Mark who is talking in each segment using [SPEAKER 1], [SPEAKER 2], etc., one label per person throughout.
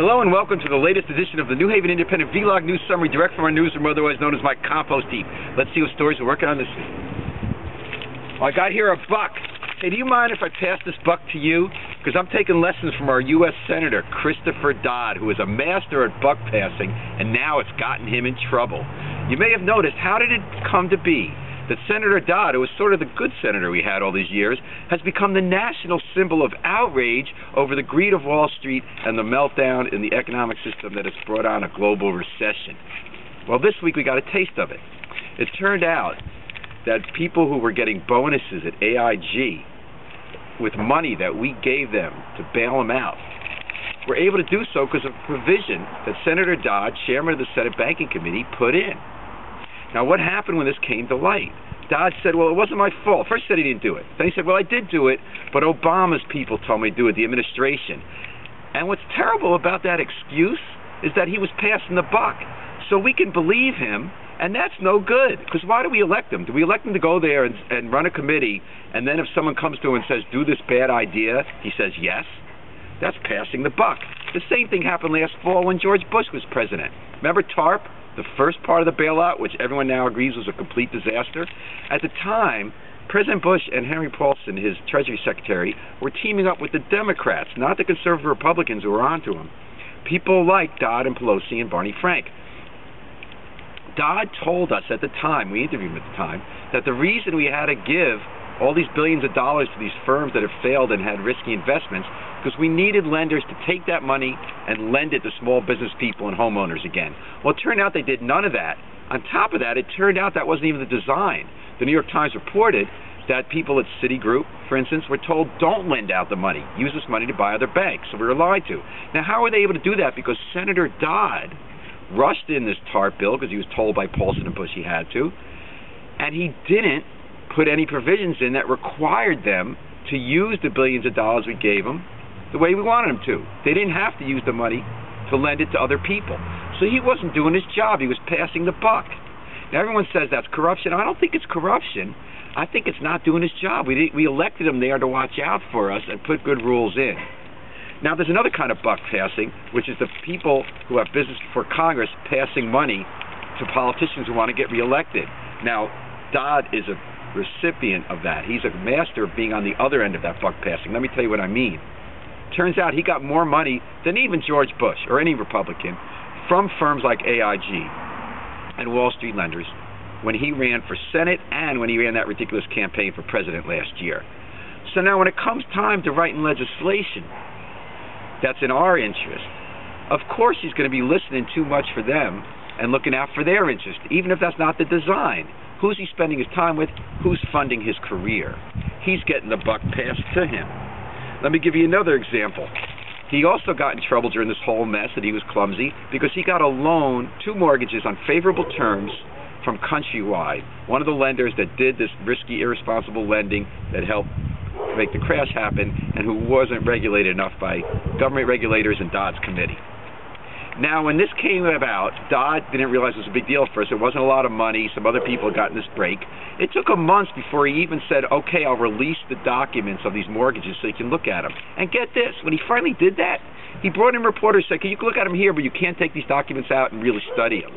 [SPEAKER 1] Hello and welcome to the latest edition of the New Haven Independent Vlog News Summary, direct from our newsroom, otherwise known as my Compost Heap. Let's see what stories we're working on this week. I got here a buck. Hey, do you mind if I pass this buck to you? Because I'm taking lessons from our U.S. Senator, Christopher Dodd, who is a master at buck passing, and now it's gotten him in trouble. You may have noticed, how did it come to be that Senator Dodd, who was sort of the good senator we had all these years, has become the national symbol of outrage over the greed of Wall Street and the meltdown in the economic system that has brought on a global recession? Well, this week we got a taste of it. It turned out that people who were getting bonuses at AIG with money that we gave them to bail them out were able to do so because of a provision that Senator Dodd, chairman of the Senate Banking Committee, put in. Now, what happened when this came to light? Dodd said, well, it wasn't my fault. First he said he didn't do it. Then he said, well, I did do it, but Obama's people told me to do it, the administration. And what's terrible about that excuse is that he was passing the buck. So we can believe him, and that's no good. Because why do we elect him? Do we elect him to go there and run a committee, and then if someone comes to him and says, do this bad idea, he says yes? That's passing the buck. The same thing happened last fall when George Bush was president. Remember TARP? The first part of the bailout, which everyone now agrees was a complete disaster. At the time, President Bush and Henry Paulson, his Treasury Secretary, were teaming up with the Democrats, not the conservative Republicans who were onto him. People like Dodd and Pelosi and Barney Frank. Dodd told us at the time, we interviewed him at the time, that the reason we had to give all these billions of dollars to these firms that have failed and had risky investments because we needed lenders to take that money and lend it to small business people and homeowners again. Well, it turned out they did none of that. On top of that, it turned out that wasn't even the design. The New York Times reported that people at Citigroup, for instance, were told, don't lend out the money. Use this money to buy other banks. So we were lied to. Now, how were they able to do that? Because Senator Dodd rushed in this TARP bill because he was told by Paulson and Bush he had to, and he didn't put any provisions in that required them to use the billions of dollars we gave them the way we wanted them to. They didn't have to use the money to lend it to other people. So he wasn't doing his job. He was passing the buck. Now everyone says that's corruption. I don't think it's corruption. I think it's not doing his job. We elected him there to watch out for us and put good rules in. Now there's another kind of buck passing, which is the people who have business for Congress passing money to politicians who want to get reelected. Now Dodd is a recipient of that. He's a master of being on the other end of that buck passing. Let me tell you what I mean. Turns out he got more money than even George Bush or any Republican from firms like AIG and Wall Street lenders when he ran for Senate and when he ran that ridiculous campaign for president last year. So now when it comes time to writing legislation that's in our interest, of course he's going to be listening too much for them and looking out for their interest, even if that's not the design. Who's he spending his time with? Who's funding his career? He's getting the buck passed to him. Let me give you another example. He also got in trouble during this whole mess that he was clumsy because he got a loan, 2 mortgages on favorable terms from Countrywide, one of the lenders that did this risky, irresponsible lending that helped make the crash happen and who wasn't regulated enough by government regulators and Dodd's committee. Now, when this came about, Dodd didn't realize it was a big deal for us. There wasn't a lot of money. Some other people had gotten this break. It took a month before he even said, okay, I'll release the documents of these mortgages so you can look at them. And get this, when he finally did that, he brought in reporters and said, you can look at them here, but you can't take these documents out and really study them.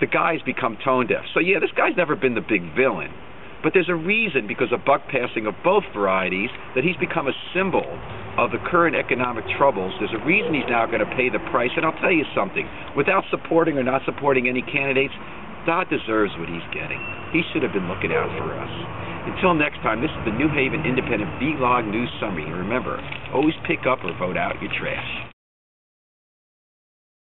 [SPEAKER 1] The guy's become tone deaf. So yeah, this guy's never been the big villain. But there's a reason, because of buck passing of both varieties, that he's become a symbol of the current economic troubles. There's a reason he's now going to pay the price. And I'll tell you something, without supporting or not supporting any candidates, Dodd deserves what he's getting. He should have been looking out for us. Until next time, this is the New Haven Independent Vlog News Summary. And remember, always pick up or vote out your trash.